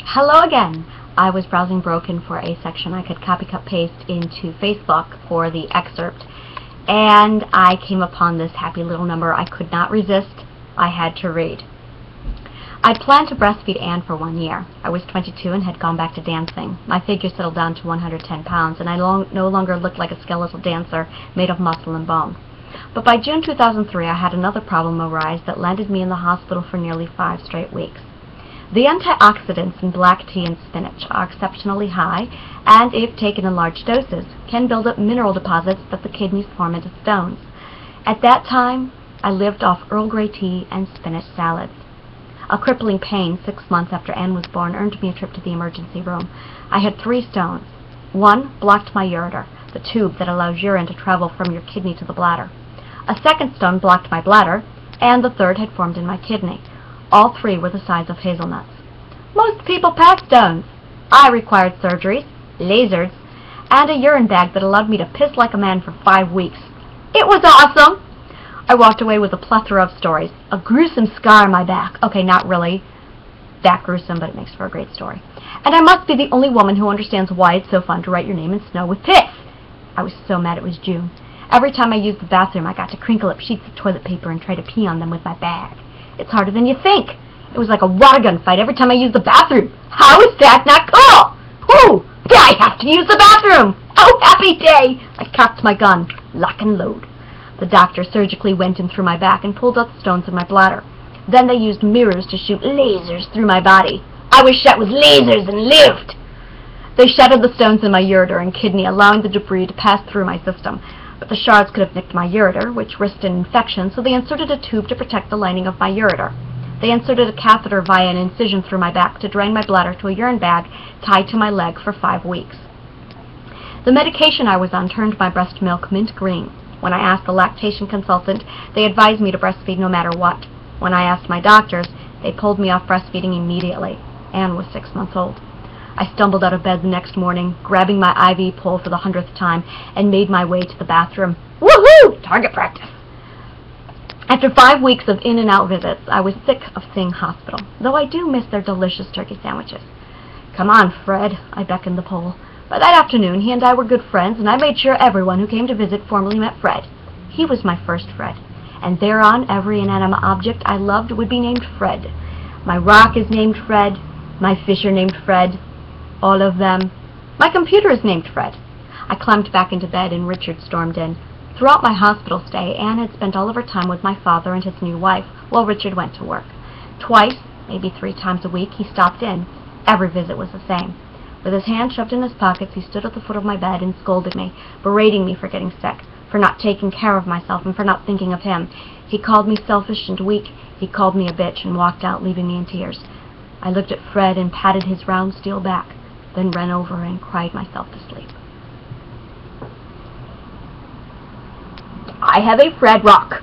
Hello again. I was browsing Broken for a section I could copy cut paste into Facebook for the excerpt, and I came upon this happy little number I could not resist. I had to read. I'd planned to breastfeed Anne for 1 year. I was 22 and had gone back to dancing. My figure settled down to 110 pounds, and I no longer looked like a skeletal dancer made of muscle and bone. But by June 2003, I had another problem arise that landed me in the hospital for nearly 5 straight weeks. The antioxidants in black tea and spinach are exceptionally high, and if taken in large doses, can build up mineral deposits that the kidneys form into stones. At that time, I lived off Earl Grey tea and spinach salads. A crippling pain 6 months after Anne was born earned me a trip to the emergency room. I had 3 stones. One blocked my ureter, the tube that allows urine to travel from your kidney to the bladder. A second stone blocked my bladder, and the third had formed in my kidney. All 3 were the size of hazelnuts. Most people pass stones. I required surgeries, lasers, and a urine bag that allowed me to piss like a man for 5 weeks. It was awesome! I walked away with a plethora of stories. A gruesome scar on my back. Okay, not really that gruesome, but it makes for a great story. And I must be the only woman who understands why it's so fun to write your name in snow with piss. I was so mad it was June. Every time I used the bathroom, I got to crinkle up sheets of toilet paper and try to pee on them with my bag. It's harder than you think. It was like a water gun fight every time I used the bathroom. How is that not cool? Whoo! I have to use the bathroom! Oh, happy day! I cocked my gun. Lock and load. The doctor surgically went in through my back and pulled out the stones in my bladder. Then they used mirrors to shoot lasers through my body. I was shot with lasers and lived! They shattered the stones in my ureter and kidney, allowing the debris to pass through my system. But the shards could have nicked my ureter, which risked an infection, so they inserted a tube to protect the lining of my ureter. They inserted a catheter via an incision through my back to drain my bladder to a urine bag tied to my leg for 5 weeks. The medication I was on turned my breast milk mint green. When I asked the lactation consultant, they advised me to breastfeed no matter what. When I asked my doctors, they pulled me off breastfeeding immediately. Anne was 6 months old. I stumbled out of bed the next morning, grabbing my IV pole for the 100th time, and made my way to the bathroom. Woohoo! Target practice! After 5 weeks of in and out visits, I was sick of seeing hospital, though I do miss their delicious turkey sandwiches. Come on, Fred, I beckoned the pole. By that afternoon, he and I were good friends, and I made sure everyone who came to visit formally met Fred. He was my first Fred, and thereon every inanimate object I loved would be named Fred. My rock is named Fred, my fish are named Fred, all of them. My computer is named Fred. I climbed back into bed, and Richard stormed in. Throughout my hospital stay, Anne had spent all of her time with my father and his new wife, while Richard went to work. Twice, maybe 3 times a week, he stopped in. Every visit was the same. With his hands shoved in his pockets, he stood at the foot of my bed and scolded me, berating me for getting sick, for not taking care of myself, and for not thinking of him. He called me selfish and weak. He called me a bitch and walked out, leaving me in tears. I looked at Fred and patted his round steel back, then ran over and cried myself to sleep. I have a Fred rock.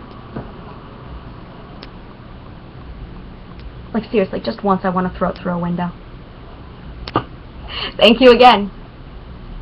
Like, seriously, just once I want to throw it through a window. Thank you again.